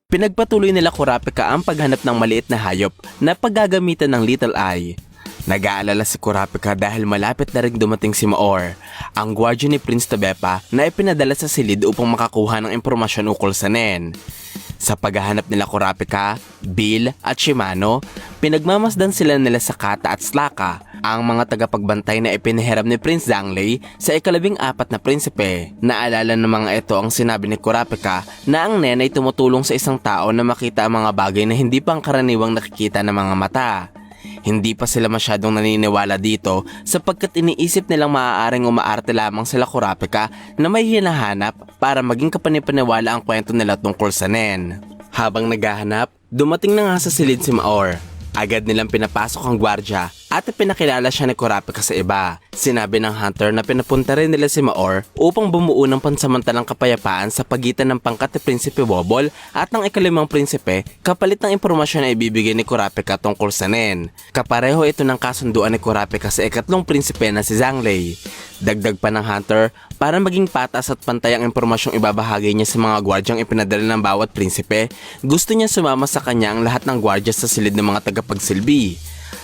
Pinagpatuloy nila Kurapika ang paghanap ng maliit na hayop na paggagamitan ng Little Eye. Nag-aalala si Kurapika dahil malapit na rin dumating si Maor, ang gwardiya ni Prince Tobepa na ipinadala sa silid upang makakuha ng impormasyon ukol sa Nen. Sa paghahanap nila Kurapika, Bill at Shimano, pinagmamasdan sila nila sa Kata at Slaka, ang mga tagapagbantay na ipinahiram ni Prince Zangley sa ika-14 na prinsipe. Naalala ng mga ito ang sinabi ni Kurapika na ang Nen ay tumutulong sa isang tao na makita ang mga bagay na hindi pang karaniwang nakikita ng mga mata. Hindi pa sila masyadong naniniwala dito sapagkat iniisip nilang maaaring umaarte lamang sila Kurapika na may hinahanap para maging kapanipaniwala ang kwento nila tungkol sa Nen. Habang naghahanap, dumating na nga sa silid si Maor. Agad nilang pinapasok ang gwardya at pinakilala siya ni Kurapika sa iba. Sinabi ng hunter na pinapunta rin nila si Maor upang bumuo ng pansamantalang kapayapaan sa pagitan ng pangkat ni Prinsipe Wobble at ng ika-5 prinsipe kapalit ng impormasyon na ibibigay ni Kurapika tungkol sa Nen. Kapareho ito ng kasunduan ni Kurapika sa ika-3 prinsipe na si Zangley. Dagdag pa ng hunter para maging patas at pantay ang impormasyong ibabahagi niya sa mga gwardyang ipinadala ng bawat prinsipe, gusto niya sumama sa kanya ang lahat ng gwardya sa silid ng mga tagapagsilbi.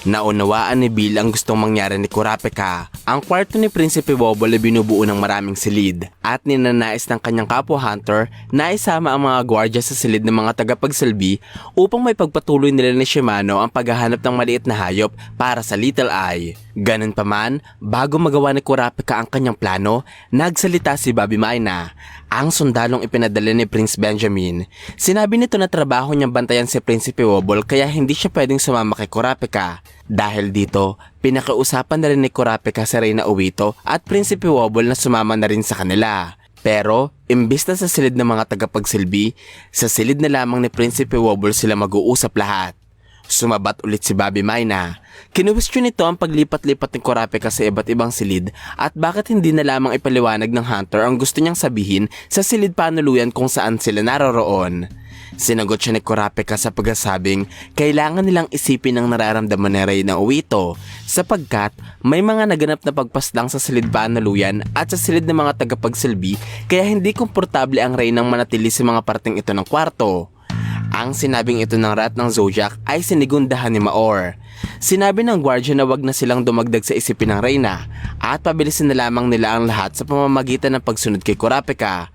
Naunawaan ni Bill ang gustong mangyari ni Kurapika. Ang kwarto ni Prinsipe Wobble ay binubuo ng maraming silid at ninanais ng kanyang kapwa hunter na isama ang mga gwardya sa silid ng mga tagapagsilbi upang may pagpatuloy nila ni Shimano ang paghahanap ng maliit na hayop para sa Little Eye. Ganun pa man, bago magawa ni Kurapika ang kanyang plano, nagsalita si Bobby Mayna, ang sundalong ipinadala ni Prince Benjamin. Sinabi nito na trabaho niyang bantayan si Prinsipe Wobble kaya hindi siya pwedeng sumama kay Kurapika. Dahil dito, pinakausapan na rin ni Kurapika si Reyna Uwito at Prinsipe Wobble na sumama na rin sa kanila. Pero, imbis na sa silid ng mga tagapagsilbi, sa silid na lamang ni Prinsipe Wobble sila mag-uusap lahat. Sumabat ulit si Bobby Mayna. Kinuwestiyon nito ang paglipat-lipat ni Kurapika sa iba't ibang silid at bakit hindi na lamang ipaliwanag ng hunter ang gusto niyang sabihin sa silid panuluyan kung saan sila naroroon. Sinagot siya ni Kurapika sa pagsasabing kailangan nilang isipin ang nararamdaman ni Reyna Uwito sapagkat may mga naganap na pagpaslang sa silid panuluyan at sa silid ng mga tagapagsilbi kaya hindi komportable ang Reynang manatili sa mga parting ito ng kwarto. Ang sinabing ito ng rat ng Zodiac ay sinigundahan ni Maor. Sinabi ng gwardya na wag na silang dumagdag sa isipin ng Reyna at pabilisin na lamang nila ang lahat sa pamamagitan ng pagsunod kay Kurapika.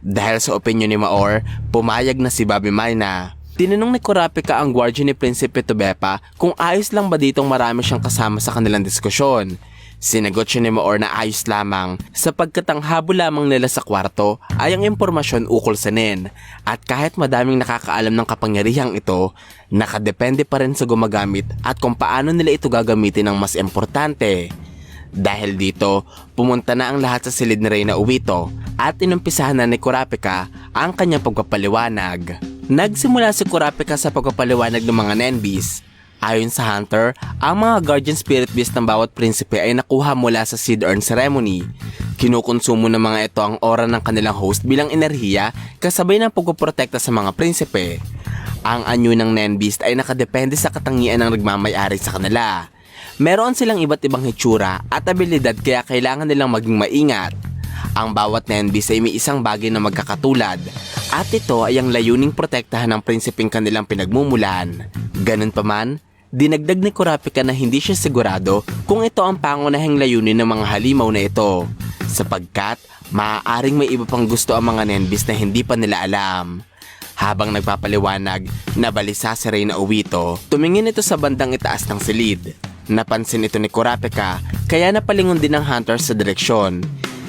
Dahil sa opinyon ni Maor, pumayag na si Bobby Mayna. Tinanong ni Kurapika ang gwardiya ni Prinsipe Tobepa kung ayos lang ba ditong marami siyang kasama sa kanilang diskusyon. Sinagot siya ni Maor na ayos lamang sapagkat ang habol lamang nila sa kwarto ay ang impormasyon ukol sa Nen at kahit madaming nakakaalam ng kapangyarihang ito, nakadepende pa rin sa gumagamit at kung paano nila ito gagamitin ang mas importante. Dahil dito, pumunta na ang lahat sa silid ni Reyna Uwito at inumpisahan na ni Kurapika ang kanyang pagpapaliwanag. Nagsimula si Kurapika sa pagpapaliwanag ng mga Nenbis. Ayon sa hunter, ang mga guardian spirit beast ng bawat prinsipe ay nakuha mula sa seed urn ceremony. Kinukonsumo ng mga ito ang aura ng kanilang host bilang enerhiya kasabay ng pagpoprotekta sa mga prinsipe. Ang anyo ng Nenbeast ay nakadepende sa katangian ng nagmamayari sa kanila. Meron silang iba't ibang hitsura at abilidad kaya kailangan nilang maging maingat. Ang bawat Nenbeast ay may isang bagay na magkakatulad at ito ay ang layuning protektahan ng prinsipeng kanilang pinagmumulan. Ganun pa man, dinagdag ni Kurapika na hindi siya sigurado kung ito ang pangunahing layunin ng mga halimaw na ito sapagkat maaaring may iba pang gusto ang mga Nenbeast na hindi pa nila alam. Habang nagpapaliwanag, nabalisa si Reyna Uwito. Tumingin ito sa bandang itaas ng silid. Napansin ito ni Kurapika kaya napalingon din ng hunter sa direksyon.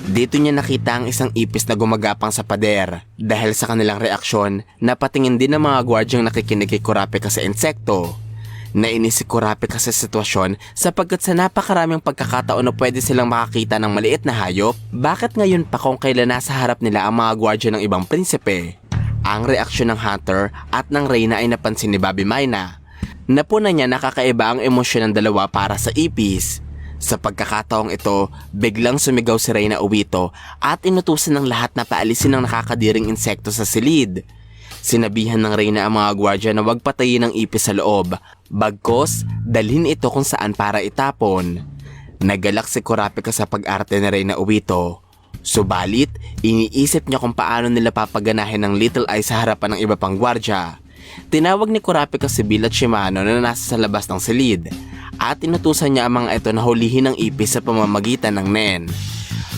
Dito niya nakita ang isang ipis na gumagapang sa pader. Dahil sa kanilang reaksyon, napatingin din ng mga gwardyang nakikinig kay Kurapika sa insekto. Nainis si Kurapika sa sitwasyon sapagkat sa napakaraming pagkakataon na pwede silang makakita ng maliit na hayop, bakit ngayon pa kung kailan nasa harap nila ang mga gwardya ng ibang prinsipe? Ang reaksyon ng hunter at ng Reyna ay napansin ni Bobby Mayna. Napuna niya nakakaiba ang emosyon ng dalawa para sa ipis. Sa pagkakataong ito, biglang sumigaw si Reyna Uwito at inutusan ng lahat na paalisin ang nakakadiring insekto sa silid. Sinabihan ng Reyna ang mga gwardya na wag patayin ang ipis sa loob, bagkos dalhin ito kung saan para itapon. Nagalak si Kurapika sa pag-arte ni Reyna Uwito. Subalit, iniisip niya kung paano nila papaganahin ng Little Eye sa harapan ng iba pang gwardya. Tinawag ni Kurapika si Bill at Shimano na nasa sa labas ng silid at inutusan niya ang mga ito na hulihin ng ipis sa pamamagitan ng Nen.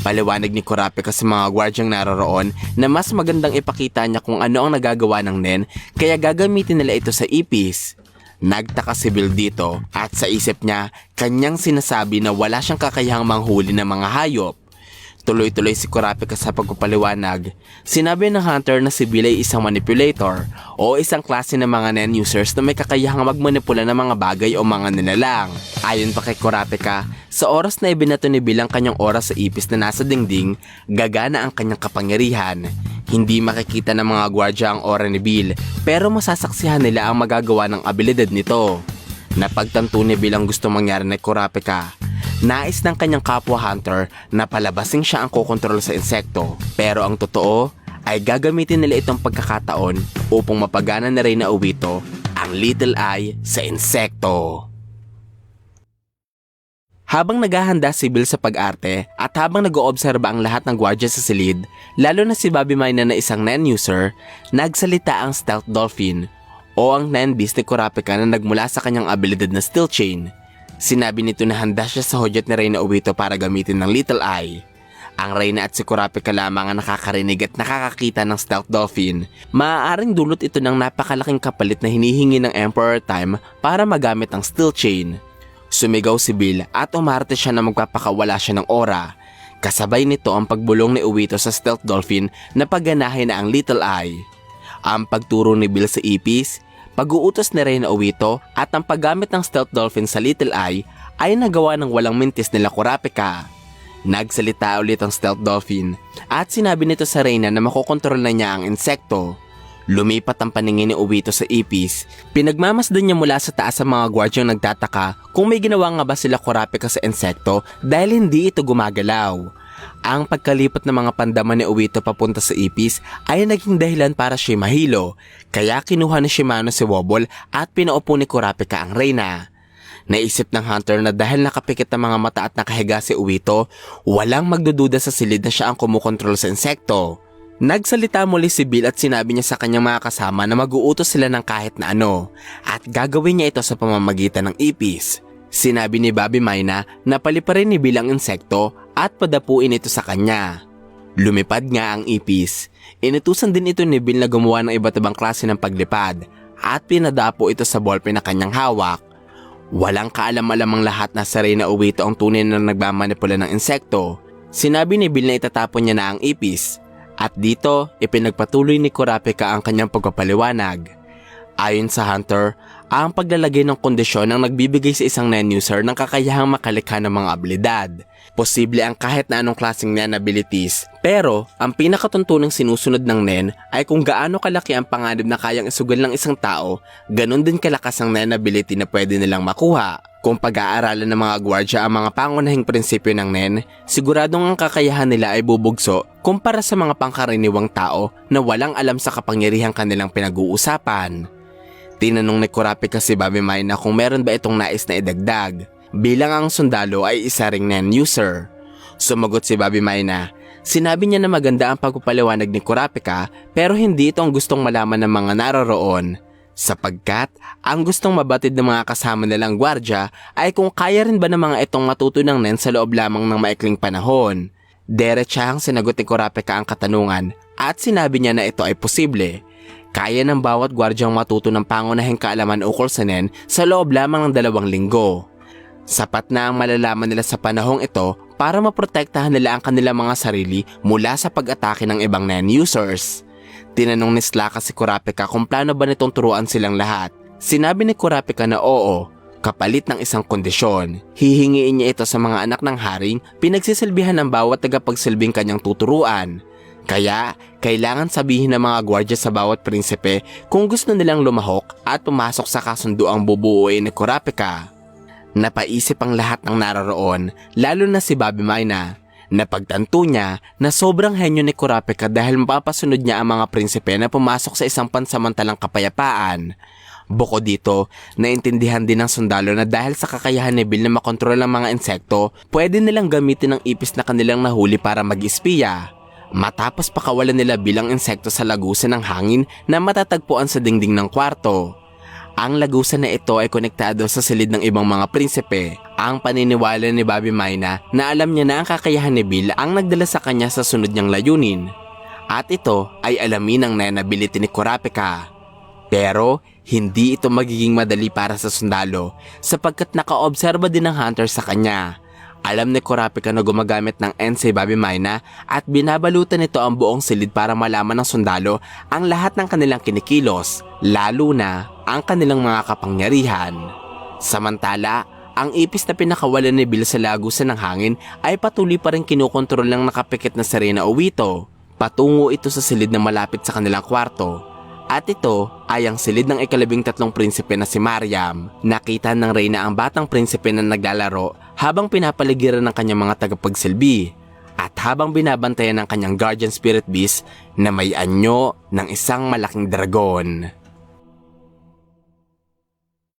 Paliwanag ni Kurapika sa mga gwardyang naroroon na mas magandang ipakita niya kung ano ang nagagawa ng Nen kaya gagamitin nila ito sa ipis. Nagtaka si Bill dito at sa isip niya, kanyang sinasabi na wala siyang kakayahang manghuli ng mga hayop. Tuloy-tuloy si Kurapika sa pagpapaliwanag. Sinabi ng hunter na si Bill ay isang manipulator o isang klase ng mga Nen users na may kakayahang magmanipula ng mga bagay o mga nilalang. Ayon pa kay Kurapika, sa oras na ibinato ni Bill ang kanyang oras sa ipis na nasa dingding, gagana ang kanyang kapangyarihan. Hindi makikita ng mga gwardya ang aura ni Bill pero masasaksihan nila ang magagawa ng abilidad nito. Napagtanto ni Bill ang gusto mangyari ni Kurapika. Nais ng kanyang kapwa hunter na palabasing siya ang kokontrol sa insekto. Pero ang totoo ay gagamitin nila itong pagkakataon upang mapagana na Reyna Obito ang Little Eye sa insekto. Habang naghahanda si Bill sa pag-arte at habang nag-oobserba ang lahat ng gwardya sa silid, lalo na si Bobby Mina na isang Nen user, nagsalita ang Stealth Dolphin o ang Nen Beast ni Kurapika na nagmula sa kanyang abilidad na Steel Chain. Sinabi nito na handa siya sa hudyat ni Reyna Obito para gamitin ng Little Eye. Ang Reyna at si Kurapika lamang ang nakakarinig at nakakakita ng Stealth Dolphin. Maaaring dulot ito ng napakalaking kapalit na hinihingi ng Emperor Time para magamit ang Steel Chain. Sumigaw si Bill at umarte siya na magpapakawala siya ng aura. Kasabay nito ang pagbulong ni Obito sa Stealth Dolphin na pagganahin na ang Little Eye. Ang pagturo ni Bill sa ipis, pag-uutos ni Reyna Obito at ang paggamit ng Stealth Dolphin sa Little Eye ay nagawa ng walang mintis nila Kurapika. Nagsalita ulit ang Stealth Dolphin at sinabi nito sa Reyna na makokontrol na niya ang insekto. Lumipat ang paningin ni Obito sa ipis. Pinagmamasdan niya mula sa taas ang mga gwardyang nagtataka kung may ginawa nga ba sila Kurapika sa insekto dahil hindi ito gumagalaw. Ang pagkalipat ng mga pandaman ni Obito papunta sa ipis ay naging dahilan para siya mahilo, kaya kinuha ni Shimano si Wobble at pinaupo ni Kurapika ang Reyna. Naisip ng hunter na dahil nakapikit ang mga mata at nakahiga si Obito, walang magdududa sa silid na siya ang kumukontrol sa insekto. Nagsalita muli si Bill at sinabi niya sa kanyang mga kasama na mag-uutos sila ng kahit na ano at gagawin niya ito sa pamamagitan ng ipis. Sinabi ni Bobby Mina na paliparin ni Bill ang insekto at padapuin ito sa kanya. Lumipad nga ang ipis. Inutusan din ito ni Bill na gumawa ng iba't ibang klase ng paglipad at pinadapo ito sa ballpen na kanyang hawak. Walang kaalam-alam ang lahat na sa Reyna Obito ang tunay na nagmamanipula ng insekto. Sinabi ni Bill na itatapon niya na ang ipis at dito ipinagpatuloy ni Kurapika ang kanyang pagpapaliwanag. Ayon sa hunter, ang paglalagay ng kondisyon ang nagbibigay sa isang Nen user ng kakayahang makalikha ng mga abilidad. Posible ang kahit na anong klaseng Nen abilities, pero ang pinakatuntunang sinusunod ng Nen ay kung gaano kalaki ang panganib na kayang isugal ng isang tao, ganun din kalakas ang Nen ability na pwede nilang makuha. Kung pag-aaralan ng mga gwardya ang mga pangunahing prinsipyo ng Nen, siguradong ang kakayahan nila ay bubugso kumpara sa mga pangkaraniwang tao na walang alam sa kapangyarihang kanilang pinag-uusapan. Tinanong ni Kurapika si Bobby Mina kung meron ba itong nais na idagdag, bilang ang sundalo ay isa ring Nen user. Sumagot si Bobby Mina. Sinabi niya na maganda ang pagpapaliwanag ni Kurapika pero hindi ito ang gustong malaman ng mga naroroon. Sapagkat ang gustong mabatid ng mga kasama nilang gwardya ay kung kaya rin ba ng mga itong matuto ng Nen sa loob lamang ng maikling panahon. Diretsahang sinagot ni Kurapika ang katanungan at sinabi niya na ito ay posible. Kaya ng bawat gwardyang matuto ng pangunahing kaalaman ukol sa Nen sa loob lamang ng 2 linggo. Sapat na ang malalaman nila sa panahong ito para maprotektahan nila ang kanilang mga sarili mula sa pag-atake ng ibang Nen users. Tinanong ni Slaka si Kurapika kung plano ba nitong turuan silang lahat. Sinabi ni Kurapika na oo, kapalit ng isang kondisyon. Hihingiin niya ito sa mga anak ng haring pinagsisilbihan ng bawat tagapagsilbing kanyang tuturuan. Kaya, kailangan sabihin ng mga gwardya sa bawat prinsipe kung gusto nilang lumahok at pumasok sa kasunduang bubuuin ni Kurapika. Napaisip ang lahat ng naroroon, lalo na si Bobby Mina. Napagtanto niya na sobrang henyo ni Kurapika dahil mapapasunod niya ang mga prinsipe na pumasok sa isang pansamantalang kapayapaan. Bukod dito, naintindihan din ng sundalo na dahil sa kakayahan ni Bill na makontrol ang mga insekto, pwede nilang gamitin ang ipis na kanilang nahuli para mag-espiya. Matapos pakawalan nila Bill ang insekto sa lagusan ng hangin na matatagpuan sa dingding ng kwarto. Ang lagusan na ito ay konektado sa silid ng ibang mga prinsipe. Ang paniniwala ni Bobby Mayna na alam niya na ang kakayahan ni Bill ang nagdala sa kanya sa sunod niyang layunin. At ito ay alamin ng nanability ni Kurapika. Pero hindi ito magiging madali para sa sundalo sapagkat nakaobserba din ng hunter sa kanya. Alam ni Kurapika na gumagamit ng Ensei Bobby Mayna at binabalutan nito ang buong silid para malaman ng sundalo ang lahat ng kanilang kinikilos, lalo na ang kanilang mga kapangyarihan. Samantala, ang ipis na pinakawalan ni Bill sa lagusan ng hangin ay patuloy pa rin kinukontrol ng nakapikit na Serena Owito. Patungo ito sa silid na malapit sa kanilang kwarto. At ito ay ang silid ng ika-13 prinsipe na si Mariam. Nakita ng Reyna ang batang prinsipe na naglalaro habang pinapaligiran ng kanyang mga tagapagsilbi at habang binabantayan ng kanyang guardian spirit beast na may anyo ng isang malaking dragon.